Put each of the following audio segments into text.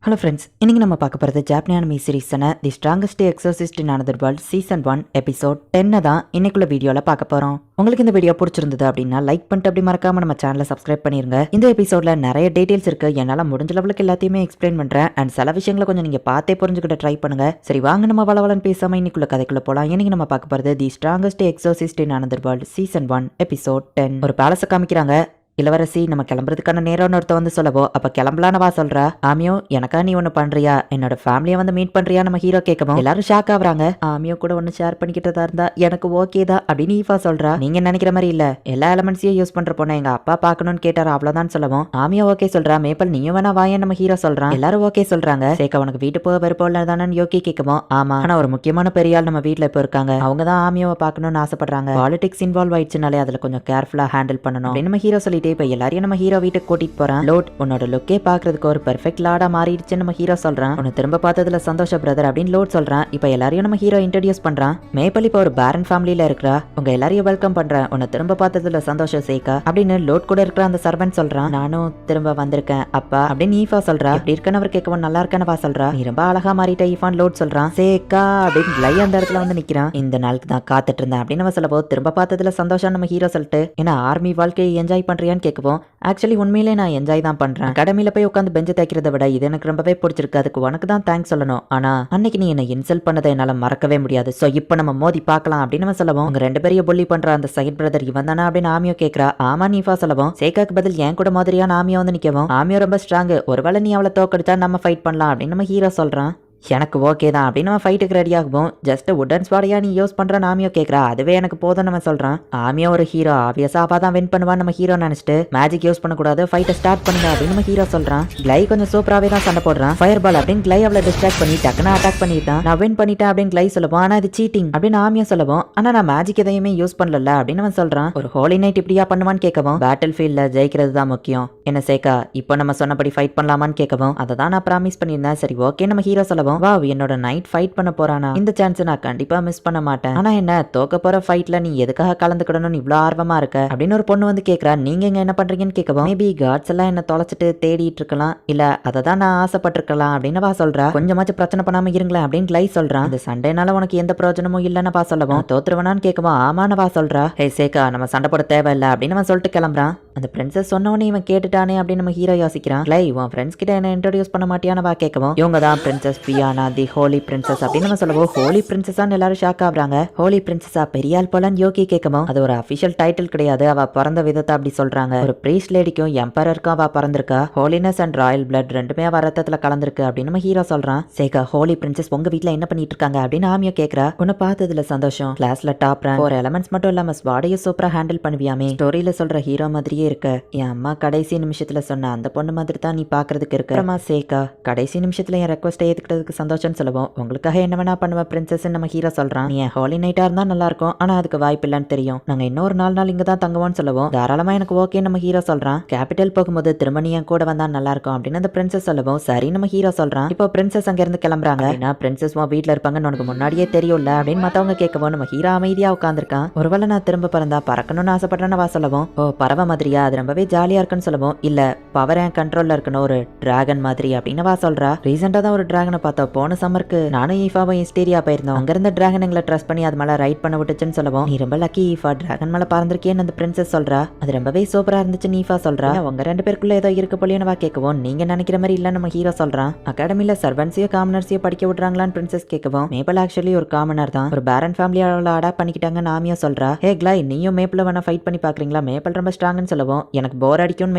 Hello friends, இன்னைக்கு நம்ம பார்க்க போகிறது ஜாப்பனி அனிமி சீரிஸான the strongest exorcist in another world season 1 episode 10 தான் இன்னைக்குள்ள வீடியோவில் பார்க்க போகிறோம். உங்களுக்கு இந்த வீடியோ பிடிச்சிருந்தது அப்படின்னா லைக் பண்ணிட்டு அப்படி மறக்காம நம்ம சேனலை சப்ஸ்கிரைப் பண்ணிருங்க. இந்த எபிசோட்ல நிறைய டீடைல்ஸ் இருக்கு, என்னால் முடிஞ்ச லெவலுக்கு எல்லாத்தையுமே எக்ஸ்பிளைன் பண்ணுறேன். அண்ட் சில விஷயங்களை கொஞ்சம் நீங்கள் பார்த்தே புரிஞ்சுக்கிட்ட ட்ரை பண்ணுங்க. சரி வாங்க நம்ம வளவலன்னு பேசாமல் இன்னைக்குள்ள கதைக்குள்ள போகலாம். இன்னைக்கு நம்ம பார்க்க போகிறது the strongest exorcist in another world season 1 episode 10. ஒரு பேலஸை காமிக்கிறாங்க. இளவரசி நம்ம கிளம்புறதுக்கான நேரம்னு ஒருத்த வந்து சொல்லவோ அப்ப கிளம்பலானவா சொல்றா. ஆமியோ எனக்கா நீ ஒண்ணு பண்றியா, என்னோட ஃபேமிலியை வந்து மீட் பண்றியா நம்ம ஹீரோ கேட்கவும் எல்லாரும் ஷாக் ஆகுறாங்க. ஆமியோ கூட ஒன்னு ஷேர் பண்ணிக்கிட்டதா இருந்தா எனக்கு ஓகே தான் அப்படின்னு ஈஃபா சொல்றா. நீங்க நினைக்கிற மாதிரி இல்ல, எல்லா எலமெண்ட்ஸையும் யூஸ் பண்ற பொண்ணை எங்க அப்பா பாக்கணும்னு கேட்டாரு, அவ்வளவுதான் சொல்லவும் ஆமியோ ஓகே சொல்றா. மேப்பல் நீயும் வேணா வாயன் நம்ம ஹீரோ சொல்றான். எல்லாரும் ஓகே சொல்றாங்க. சேக்கா உனக்கு வீட்டு போக விருப்பம் தானே யோகி கேட்கவும் ஆமா, ஆனா ஒரு முக்கியமான பெரியாள் நம்ம வீட்டுல இப்ப இருக்காங்க, அவங்க தான் ஆமியோவை பாக்கணும்னு ஆசைப்படுறாங்க. பாலிடிக்ஸ் இன்வால்வ் ஆயிடுச்சுனாலே அதுல கொஞ்சம் கேர்ஃபுல்லா ஹேண்டில் பண்ணணும் அப்படின்னு நம்ம ஹீரோ சொல்லிட்டு இப்ப எல்லாரையும் நம்ம ஹீரோ வீட்டுக்கு கூட்டிட்டு போறான். லோட் உன்னோட லுக்கே பாக்குறதுக்கு ஒரு பெர்ஃபெக்ட் லாடா மாறிடுச்சு நம்ம ஹீரோ சொல்றான். உன்னை திரும்ப பார்த்ததுல சந்தோஷ பிரதர் அப்படின்னு லோட் சொல்றான். இப்ப எல்லாரையும் நம்ம ஹீரோ இன்ட்ரோடியூஸ் பண்றான். மேப்பல் இப்ப ஒரு பேரன் ஃபேமிலியில இருக்கிறா, உங்க எல்லாரையும் வெல்கம் பண்றேன், உன்னை திரும்ப பார்த்ததுல சந்தோஷம் சேக்கா அப்படின்னு லோட் கூட இருக்கிற அந்த சர்வன்ட் சொல்றான். நானும் திரும்ப வந்திருக்கேன் அப்பா அப்படின்னு ஈஃபா சொல்றா. இப்படி இருக்கன்னு அவர் கேட்கவும் நல்லா இருக்கேன்னு சொல்றா. நீ ரொம்ப அழகா மாறிட்ட ஈஃபான் லோட் சொல்றான். சேக்கா அப்படின்னு லை அந்த இடத்துல வந்து நிக்கிறான். இந்த நாளுக்கு தான் காத்துட்டு இருந்தேன் அப்படின்னு நம்ம சொல்லப்போ திரும்ப பார்த்ததுல சந்தோஷம் நம்ம ஹீரோ சொல்லிட்டு ஏன்னா ஆர்மி வாழ்க்கையை என்ஜாய் பண்றியான்னு கேட்கவும் ஆக்சுவலி உண்மையிலே நான் என்ஜாய் தான் பண்றேன். அகாடமியில போய் உட்காந்து பெஞ்சு தைக்கிறத விட இது எனக்கு ரொம்பவே பிடிச்சிருக்கு, அதுக்கு உனக்கு தான் தேங்க்ஸ் சொல்லணும். ஆனா அன்னைக்கு நீ என்ன இன்சல்ட் பண்ணதை என்னால மறக்கவே முடியாது. சோ இப்போ நம்ம மோதி பார்க்கலாம் அப்படின்னு நம்ம சொல்லவும் உங்க ரெண்டு பேரையும் புள்ளி பண்ற அந்த சைட் பிரதர் இவன் தானே அப்படின்னு ஆமியோ கேட்கறா. ஆமா நீஃபா சொல்லவும் சேக்காக்கு பதில் என் கூட மாதிரியான ஆமியோ வந்து நிக்கவும் ஆமியோ ரொம்ப ஸ்ட்ராங், ஒருவேளை நீ அவளை தோக்கடிச்சா நம்ம ஃபைட் பண்ணலாம் அப்படின்னு நம்ம ஹீரோ சொல்றான். எனக்கு ஓகே தான் அப்படின்னு நம்ம ஃபைட்டுக்கு ரெடி ஆகும். ஜஸ்ட் உடன் ஸ்பாடையா நீ யூஸ் பண்றான்னு ஆமியோ கேட்கறா. அதுவே எனக்கு போதும் நம்ம சொல்றான். ஆமியோ ஒரு ஹீரோ, ஆப்வியஸா அவ தான் வின் பண்ணுவான்னு நம்ம ஹீரோ நினைச்சிட்டு மேஜிக் யூஸ் பண்ணக்கூடாது, ஃபைட்டை ஸ்டார்ட் பண்ணுங்க அப்படின்னு நம்ம ஹீரோ சொல்றான். கிளை கொஞ்சம் சூப்பராகவே தான் சண்டை போடுறான். ஃபயர் பால் அப்படின்னு கிளை அவளை டிஸ்ட்ராக்ட் பண்ணி டக்குன்னு அட்டாக் பண்ணிட்டான். நான் வின் பண்ணிட்டேன் அப்படின்னு கிளை சொல்லுவோம். ஆனா இது சீட்டிங் அப்படின்னு ஆமியோ சொல்லுவோம். ஆனா நான் மேஜிக் எதையுமே யூஸ் பண்ணல அப்படின்னு அவன் சொல்றான். ஒரு ஹோலி நைட் இப்படியா பண்ணுவான்னு கேட்கவும் பேட்டில் ஃபீல்ட்ல ஜெயிக்கிறது தான் முக்கியம் என்ன சேக்கா, இப்போ நம்ம சொன்னபடி ஃபைட் பண்ணலாமான்னு கேட்கவும் அதை தான் நான் ப்ராமிஸ் பண்ணியிருந்தேன். சரி ஓகே நம்ம ஹீரோ சொல்லவும் வா என்னோட நைட் ஃபைட் பண்ண போறானா, இந்த சான்ஸ் நான் கண்டிப்பா மிஸ் பண்ண மாட்டேன். ஆனா என்ன தோக்க போற ஃபைட்ல நீ எதுக்காக கலந்துக்கிடணும்னு இவ்வளவு ஆர்வமா இருக்க அப்படின்னு ஒரு பொண்ணு வந்து கேட்கறா. நீங்க இங்க என்ன பண்றீங்கன்னு கேட்கவும் மேபி காட்ஸ் எல்லாம் என்ன தொலைச்சிட்டு தேடிட்டு இருக்கலாம், இல்ல அதை தான் நான் ஆசைப்பட்டிருக்கலாம் அப்படின்னு வா சொல்றா. கொஞ்சமாச்சும் பிரச்சனை பண்ணாம இருங்களேன் அப்படின்னு கிளை சொல்றான். இந்த சண்டைனால உனக்கு எந்த பிரயோஜனமும் இல்லைன்னு வா சொல்லவும் தோத்துருவனான்னு கேட்கவும் ஆமான்னு வா சொல்றா. ஹே சேக்கா நம்ம சண்டை போட தேவையில்லை அப்படின்னு அவன் சொல்லிட்டு கிளம்புறான். அந்த பிரின்சஸ் சொன்னவனே இவன் கேட்டுட்டானே அப்படின்னு நம்ம ஹீரோ யோசிக்கிறான். கிளை உன் ஃப்ரெண்ட்ஸ் கிட்ட என்ன இன்ட்ரோடியூஸ் பண்ண மாட்டியான்னு வா கேட்கவும் இவங்க தான் பிரின்சஸ் பியானா தி ஹோலி பிரின்சஸ் அப்படின்னு நம்ம சொல்லவும் ஹோலி பிரின்சஸான்னு எல்லாரும் ஷாக் ஆகுறாங்க. ஹோலி பிரின்சஸா பெரியாள் போலன்னு யோகி கேட்கவும் அது ஒரு அபிஷியல் டைட்டில் கிடையாது, அவ பிறந்த விதத்தை அப்படி சொல்றாங்க. ஒரு பிரீஸ்ட் லேடிக்கும் எம்பரருக்கும் அவ பிறந்திருக்கா. ஹோலினஸ் அண்ட் ராயல் பிளட் ரெண்டுமே அவ ரத்தத்துல கலந்திருக்கு அப்படின்னு நம்ம ஹீரோ சொல்றான். சேகா ஹோலி பிரின்சஸ் உங்க வீட்டுல என்ன பண்ணிட்டு இருக்காங்க அப்படின்னு ஆமியோ கேட்கறா. உன்னை பார்த்ததுல சந்தோஷம், கிளாஸ்ல டாப் ரேங்க், ஒரு எலமெண்ட்ஸ் மட்டும் இல்லாம ஸ்வாடையும் சூப்பரா ஹேண்டில் பண்ணுவியாமே, ஸ்டோரியில சொல்ற ஹீரோ மாதிரியே இருக்க, என் அம்மா கடைசி நிமிஷத்துல சொன்ன அந்த பொண்ணு மாதிரி தான் நீ பாக்குறதுக்கு இருக்க. சேகா கடைசி நிமிஷத்துல என் ரெக்வஸ்ட் ஏத்துக்கிட்டதுக்கு சந்தோஷம் சொல்லுவோம். உங்களுக்காக என்ன வேணா பண்ணுவ பிரின்சஸ் நம்ம ஹீரோ சொல்றான். நீ ஹோலி நைட்டா இருந்தா நல்லா இருக்கும், ஆனா அதுக்கு வாய்ப்பு இல்லன்னு தெரியும், நாங்க இன்னொரு 4 நாள் இங்க தான் தங்குவோம்னு சொல்லுவோம். தாராளமா எனக்கு ஓகே நம்ம ஹீரோ சொல்றான். கேபிட்டல் போகும்போது திரும்ப நீ என் கூட வந்தா நல்லா இருக்கும் அப்படின்னு அந்த பிரின்சஸ் சொல்லுவோம். சரி நம்ம ஹீரோ சொல்றான். இப்போ பிரின்சஸ் அங்க இருந்து கிளம்புறாங்க. ஏன்னா பிரின்சஸ் வீட்டுல இருப்பாங்கன்னு உனக்கு முன்னாடியே தெரியும்ல அப்படின்னு மத்தவங்க கேட்கவும் நம்ம ஹீரோ அமைதியா உட்காந்துருக்கான். ஒருவேளை நான் திரும்ப பிறந்தா பறக்கணும்னு ஆசைப்படுறேன்னு வா சொல்லவும் ஓ பறவை மாதிரியா, அது ரொம்பவே ஜாலியா இருக்குன்னு சொல்லவும் இல்ல பவர் என் கண்ட்ரோல்ல இருக்கணும், ஒரு டிராகன் மாதிரி அப்படின்னு வா சொல்றா. ரீசெண்டா தான் ஒரு டிராகனை பார்த்தோம், போன சம்மருக்கு நானும் ஈஃபாவும் ஹிஸ்டீரியா போயிருந்தோம், அங்க இருந்த டிராகன் எங்களை ட்ரஸ்ட் பண்ணி அது மேல ரைட் பண்ண விட்டுச்சுன்னு சொல்லவும் நீ ரொம்ப லக்கி ஈஃபா, டிராகன் மேல பறந்திருக்கேன்னு அந்த பிரின்சஸ் சொல்றா. அது ரொம்பவே சூப்பரா இருந்துச்சுன்னு ஈஃபா சொல்றா. உங்க ரெண்டு பேருக்குள்ள ஏதோ இருக்கு போலியோன்னு வா கேட்கவும் நீங்க நினைக்கிற மாதிரி இல்ல நம்ம ஹீரோ சொல்றான். அகாடமில சர்வன்ஸையோ காமனர்ஸையோ படிக்க விடுறாங்களான்னு பிரின்சஸ் கேட்கவும் மேபிள் ஆக்சுவலி ஒரு காமனர் தான், ஒரு பேரன் ஃபேமிலியால அடாப்ட் பண்ணிக்கிட்டாங்கன்னு ஆமியோ சொல்றா. ஹே கிளை நீயும் மேப்பிள் வேணா ஃபைட் பண்ணி பாக்குறீங்களா, மேப்பிள் ரொம்ப ஸ்ட்ராங்னு சொல்லவும் எனக்கு போர் அடிக்கும்னு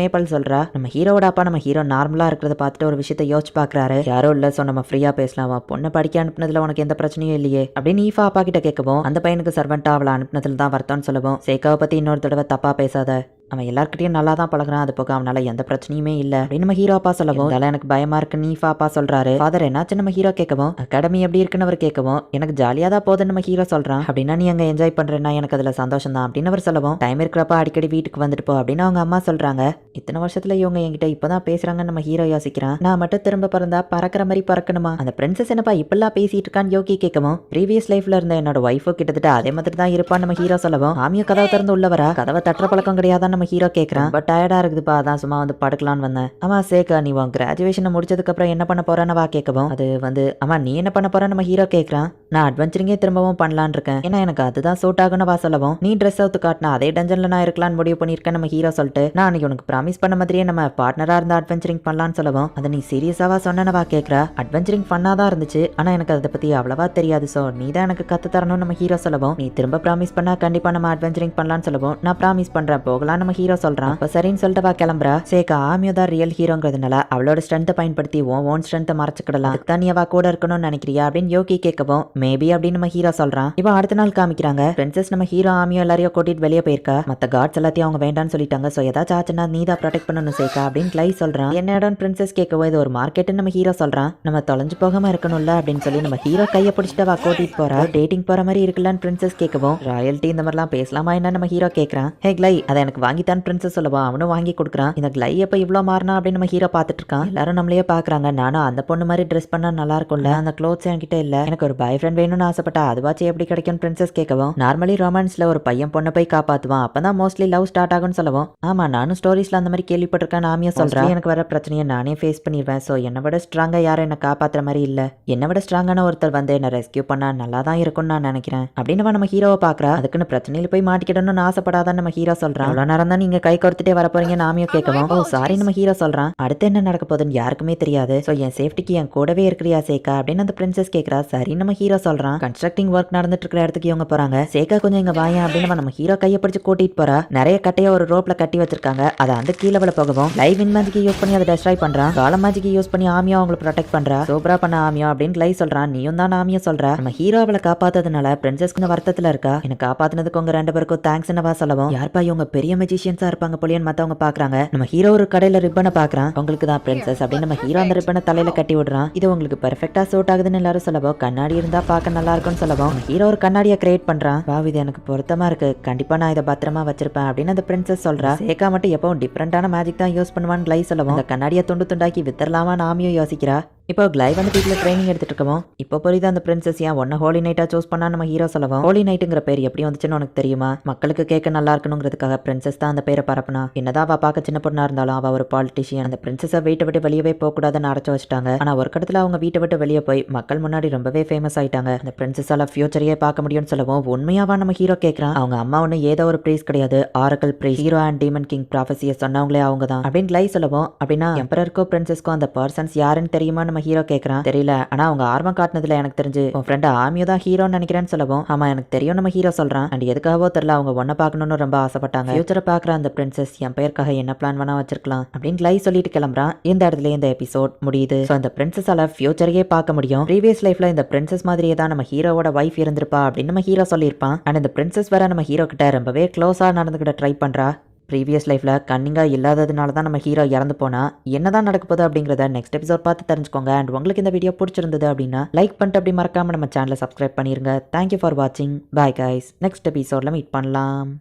மேப்பிள் சொல்றா. நம்ம ஹீரோட அப்பா நம்ம ஹீரோ நார்மலா இருக்கிறத பார்த்துட்டு ஒரு விஷயத்தை யோசிச்சு பாக்குறாரு. யாரோ இல்ல சோ நம்ம ஃப்ரீயா பேசலாம், பொண்ணை படிக்க அனுப்புனதுல உனக்கு எந்த பிரச்சனையும் இல்லையே அப்படின்னு ஈஃபா அப்பா கிட்ட கேட்கவும் அந்த பையனுக்கு சர்வெண்டா அவளை அனுப்புனதுல தான் வருத்தம்னு சொல்லவும் சேக்காவை பத்தி இன்னொரு தடவை தப்பா பேசாத, அவன் எல்லார்கிட்டையும் நல்லா தான் பழகுறான், அது போக அவனால எந்த பிரச்சனையுமே இல்ல அப்படின்னு நம்ம ஹீரோ அப்பா சொல்லவும் அதெல்லாம் எனக்கு பயமா இருக்கு நீஃபா அப்பா சொல்றாரு. ஃபாதர் என்னாச்சு நம்ம ஹீரோ கேட்கவும் அகாடமி எப்படி இருக்குன்னு அவர் கேட்கவும் எனக்கு ஜாலியா தான் போகுதுன்னு நம்ம ஹீரோ சொல்றான். அப்படின்னா நீ அங்க என்ஜாய் பண்றேன்னா எனக்கு அதுல சந்தோஷம் தான் அப்படின்னு அவர் சொல்லவும் டைம் இருக்கிறப்ப அடிக்கடி வீட்டுக்கு வந்துட்டு போ அப்படின்னு அவங்க அம்மா சொல்றாங்க. இத்தனை வருஷத்துல இவங்க என்கிட்ட இப்பதான் பேசுறாங்கன்னு நம்ம ஹீரோ யோசிக்கிறான். நான் மட்டும் திரும்ப பிறந்தா பறக்கிற மாதிரி பறக்கணுமா, அந்த பிரின்சஸ் என்னப்பா இப்பெல்லாம் பேசிட்டு இருக்கான்னு யோகி கேட்கவும் ப்ரீவியஸ் லைஃப்ல இருந்த என்னோட ஒய்ஃபோ கிட்டத்தட்ட அதே மாதிரி தான் இருப்பான்னு நம்ம ஹீரோ சொல்லவும் ஆமியோ கதவை திறந்து உள்ளவரா, கதவை தட்டுற பழக்கம் கிடையாதான் நம்ம நம்ம ஹீரோ கேட்கறான். பட் டயர்டா இருக்குதுப்பா, அதான் சும்மா வந்து படுக்கலான்னு வந்தேன். ஆமா சேகா, நீ உன் கிராஜுவேஷனை முடிச்சதுக்கு அப்புறம் என்ன பண்ண போறேன்னு வா கேட்கவும், அது வந்து ஆமா நீ என்ன பண்ண போறேன்னு நம்ம ஹீரோ கேட்கறான். நான் அட்வென்ச்சரிங்கே திரும்பவும் பண்ணலான்னு இருக்கேன், ஏன்னா எனக்கு அதுதான் சூட் ஆகும்னு வா சொல்லவும், நீ ட்ரெஸ் அவுத்து காட்டினா அதே டஞ்சன்ல நான் இருக்கலாம்னு முடிவு பண்ணிருக்கேன் நம்ம ஹீரோ சொல்லிட்டு, நான் அன்னைக்கு உனக்கு ப்ராமிஸ் பண்ண மாதிரியே நம்ம பார்ட்னரா இருந்தா அட்வென்ச்சரிங் பண்ணலான்னு சொல்லவும், அதை நீ சீரியஸாவா சொன்னவா கேட்கறா. அட்வென்ச்சரிங் பண்ணாதான் இருந்துச்சு, ஆனா எனக்கு அதை பத்தி அவ்வளவா தெரியாது, சோ நீ தான் எனக்கு கத்து தரணும்னு நம்ம ஹீரோ சொல்லவும், நீ திரும்ப ப்ராமிஸ் பண்ணா கண்டிப்பா நம்ம அட்வென்ச்சரிங் பண்ணலாம்னு சொல்லவும், நான் ப்ராமிஸ் பண்றேன் போகலாம் நம்ம ஹீரோ சொல்றான். அப்ப சரின்னு சொல்லிட்டு வா கிளம்புறா. சேகா ஆமியோ தான் ரியல் ஹீரோங்கிறதுனால அவளோட ஸ்ட்ரென்த்தை பயன்படுத்தி ஓன் ஸ்ட்ரென்த்தை மறைச்சுக்கிடலாம், அதுக்கு தான் நீ அவ கூட இருக்கணும்னு நினைக்கிறியா அப்படின்னு யோகி கேட்கவும், மேபி அப்படின்னு நம்ம ஹீரோ சொல்றான். இப்போ அடுத்த நாள் காமிக்கிறாங்க, பிரின்சஸ் நம்ம ஹீரோ ஆமியோ எல்லாரையும் கூட்டிட்டு வெளியே போயிருக்கா. மத்த காட்ஸ் எல்லாத்தையும் அவங்க வேண்டான்னு சொல்லிட்டாங்க, சோ ஏதாச்சும் ஆச்சுன்னா நீ தான் ப்ரொடெக்ட் பண்ணணும் சேகா அப்படின்னு கிளை சொல்றான். என்ன இடம் பிரின்சஸ் கேட்கவும், இது ஒரு மார்க்கெட்னு நம்ம ஹீரோ சொல்றான். நம்ம தொலைஞ்சு போகாம இருக்கணும்ல அப்படின்னு சொல்லி நம்ம ஹீரோ கையை பிடிச்சிட்டு அவ கூட்டிட்டு போறா. டேட்டிங் போற மாதிரி இருக்குல்லான்னு பிரின்சஸ் கேட்கவும், ராயல்ட்டி இந்த மாதிரிலாம் பேசலாமா என்ன நம்ம ஹீரோ கேட்கறான். ஹே கிளை, அதை எனக்கு வாங்கித்தான் பிரின்சஸ் சொல்லவா, அவனும் வாங்கி கொடுக்குறான். இந்த கிளை எப்ப இவ்வளோ மாறினா அப்படின்னு நம்ம ஹீரோ பார்த்துட்டு இருக்கான். எல்லாரும் நம்மளையே பாக்குறாங்க, நானும் அந்த பொண்ணு மாதிரி ட்ரெஸ் பண்ணா நல்லா இருக்கும்ல, அந்த க்ளோத்ஸ் என்கிட்ட இல்ல, எனக்கு ஒரு பாய் ஃப்ரெண்ட் வேணும்னு ஆசைப்பட்டா அதுவாச்சு எப்படி கிடைக்கும் பிரின்சஸ் கேட்கவும், நார்மலி ரொமான்ஸ்ல ஒரு பையன் பொண்ணை போய் காப்பாத்துவான், அப்பதான் மோஸ்ட்லி லவ் ஸ்டார்ட் ஆகும்னு சொல்லவும், ஆமா நானும் ஸ்டோரிஸ்ல அந்த மாதிரி கேள்விப்பட்டிருக்கேன் ஆமியா சொல்றேன். எனக்கு வர பிரச்சனையை நானே ஃபேஸ் பண்ணிடுவேன், சோ என்னை விட ஸ்ட்ராங்கா யாரும் என்ன காப்பாத்துற மாதிரி இல்ல, என்னை விட ஸ்ட்ராங்கான ஒருத்தர் வந்து என்ன ரெஸ்கியூ பண்ணா நல்லா தான் இருக்கும்னு நான் நினைக்கிறேன் அப்படின்னு நம்ம ஹீரோவை பாக்குறா. அதுக்குன்னு பிரச்சனையில போய் மாட்டிக்கிடணும்னு ஆசைப்படாதான் நம்ம ஹீரோ சொல்றான். அவ்வளவு நேரம் தான் நீங்க கை கொடுத்துட்டே வர போறீங்கன்னு ஆமியோ கேட்கவும், ஓ சாரி நம்ம ஹீரோ சொல்றான். அடுத்து என்ன நடக்க போகுதுன்னு யாருக்குமே தெரியாது, சோ என் சேஃப்டிக்கு என் கூடவே இருக்கிறியா சேகா அப்படின்னு அந்த பிரின்சஸ் கேட்கறா. சரி நம்ம ஹீரோ சொல்றான். கன்ஸ்ட்ரக்டிங் ஒர்க் நடந்துட்டு இருக்கிற இடத்துக்கு இவங்க போறாங்க. சேகா கொஞ்சம் இங்க வாயா அப்படின்னு நம்ம ஹீரோ கையை பிடிச்சு கூட்டிட்டு போறா. நிறைய கட்டைய ஒரு ரோப்ல கட்டி வச்சிருக்காங்க, அதை அந்த கீழே விழ போகவும் லைவ் இன் மேஜிக் யூஸ் பண்ணி அதை டெஸ்ட்ராய் பண்றான். கால மேஜிக் யூஸ் பண்ணி ஆமியா அவங்களை ப்ரொடெக்ட் பண்றா. சூப்பரா பண்ண ஆமியா அப்படின்னு லை சொல்றான். நீயும் தான் ஆமியா சொல்றா. நம்ம ஹீரோ அவளை காப்பாத்ததுனால பிரின்சஸ் கொஞ்சம் வருத்தத்துல இருக்கா. எனக்கு காப்பாத்தினதுக்கு உங்க ரெண்டு பேருக்கும் தேங்க்ஸ் என்னவா சொல்லவும், யார்ப்பா இவங்க பெரிய மெஜிஷியன்ஸா இருப்பாங்க போலியன்னு மத்தவங்க பாக்குறாங்க. நம்ம ஹீரோ ஒரு கடையில ரிப்பனை பாக்குறான். உங்களுக்கு தான் பிரின்சஸ் அப்படின்னு நம்ம ஹீரோ அந்த ரிப்பனை தலையில கட்டி விடுறான். இது உங்களுக்கு பெர்ஃபெக்ட்டா சூட் ஆகுதுன்னு எல்லாரும் சொல்லவும், கண்ணாடி இருந்தா பார்க்க நல்லா இருக்கும்னு சொல்லவும் ஹீரோ ஒரு கண்ணாடியை கிரியேட் பண்றான். வாவ் இது எனக்கு பொருத்தமா இருக்கு, கண்டிப்பா நான் இதை பத்திரமா வச்சிருப்பேன் அப்படின்னு அந்த பிரின்சஸ் சொல்றா. சேகா மட்டும் எப்பவும் டிஃபரெண்டான மேஜிக் தான் யூஸ் பண்ணுவான்னு கிளை சொல்லவும், அந்த கண்ணாடியை துண்டு துண்டாக்கி வித்தரலாமா ஆமியும் யோசிக்கிறா. இப்போ கிளை வந்து வீட்டில் ட்ரைனிங் எடுத்துட்டு இருக்கவும், இப்போ புரியுது அந்த பிரின்சஸ் ஏன் ஒன்னு ஹோலி நைட்டா சூஸ் பண்ணா நம்ம ஹீரோ சொல்லவும், ஹோலி நைட்டுங்கிற பேர் எப்படி வந்துச்சுன்னு உனக்கு தெரியுமா, மக்களுக்கு கேட்க நல்லா இருக்கணுங்கிறதுக்காக பிரின்சஸ் தான் அந்த பேரை பரப்புனா. என்னதான் அவ பார்க்க சின்ன பொண்ணா இருந்தாலும் அவ ஒரு பாலிட்டிஷியன். அந்த பிரின்சஸை வீட்டை விட்டு வெளியவே போக கூடாதுன்னு அடைச்சு வச்சுட்டாங்க. ஆனா ஒரு கடத்துல அவங்க வீட்டை விட்டு வெளியே போய் மக்கள் முன்னாடி ரொம்பவே ஃபேமஸ் ஆயிட்டாங்க. அந்த பிரின்சஸால ஃபியூச்சரையே பார்க்க முடியும்னு சொல்லவும், உண்மையாவா நம்ம ஹீரோ கேட்கறான். அவங்க அம்மா ஒண்ணு ஏதோ ஒரு ப்ரீஸ் கிடையாது, oracle priest, hero and demon king ப்ராஃபஸியை சொன்னவங்களே அவங்க தான் அப்படின்னு கிளை சொல்லவும், அப்படின்னா எம்பரருக்கோ பிரின்சஸ்க்கோ அந்த பர்சன்ஸ் யாருன்னு தெரியுமா நம்ம ஹீரோ கேட்கறான். தெரியல, ஆனா அவங்க ஆர்வம் காட்டினதுல எனக்கு தெரிஞ்சு உன் ஃப்ரெண்ட் ஆமியோ தான் ஹீரோன்னு நினைக்கிறேன்னு சொல்லவும், ஆமா எனக்கு தெரியும் நம்ம ஹீரோ சொல்றான். அண்ட் எதுக்காகவோ தெரியல அவங்க ஒன்ன பார்க்கணும்னு ரொம்ப ஆசைப்பட்டாங்க. ஃபியூச்சரை பாக்குற அந்த பிரின்சஸ் என் பெயருக்காக என்ன பிளான் வேணா வச்சிருக்கலாம் அப்படின்னு கிளை சொல்லிட்டு கிளம்புறான். இந்த இடத்துல இந்த எபிசோட் முடியுது. ஸோ அந்த பிரின்சஸால ஃபியூச்சரையே பார்க்க முடியும். ப்ரீவியஸ் லைஃப்ல இந்த பிரின்சஸ் மாதிரியே தான் நம்ம ஹீரோவோட வைஃப் இருந்திருப்பா அப்படின்னு நம்ம ஹீரோ சொல்லியிருப்பான். அண்ட் இந்த பிரின்சஸ் வேற நம்ம ஹீரோ கிட்ட ரொம்பவே க்ளோஸா நடந்துகிட்ட ட்ரை பண்றா. ப்ரீவியஸ் லைஃப்பில் கன்னிங்காக இல்லாததுனால தான் நம்ம ஹீரோ இறந்து போனா. என்னதான் நடக்க போகுது அப்படிங்கிறத நெக்ஸ்ட் எபிசோட் பார்த்து தெரிஞ்சுக்கோங்க. அண்ட் உங்களுக்கு இந்த வீடியோ பிடிச்சிருந்தது அப்படின்னா லைக் பண்ணிட்டு அப்படி மறக்காம நம்ம சேனலை சப்ஸ்கிரைப் பண்ணிருங்க. தேங்க்யூ ஃபார் வாட்சிங். பாய் கைஸ், நெக்ஸ்ட் எபிசோட்ல மீட் பண்ணலாம்.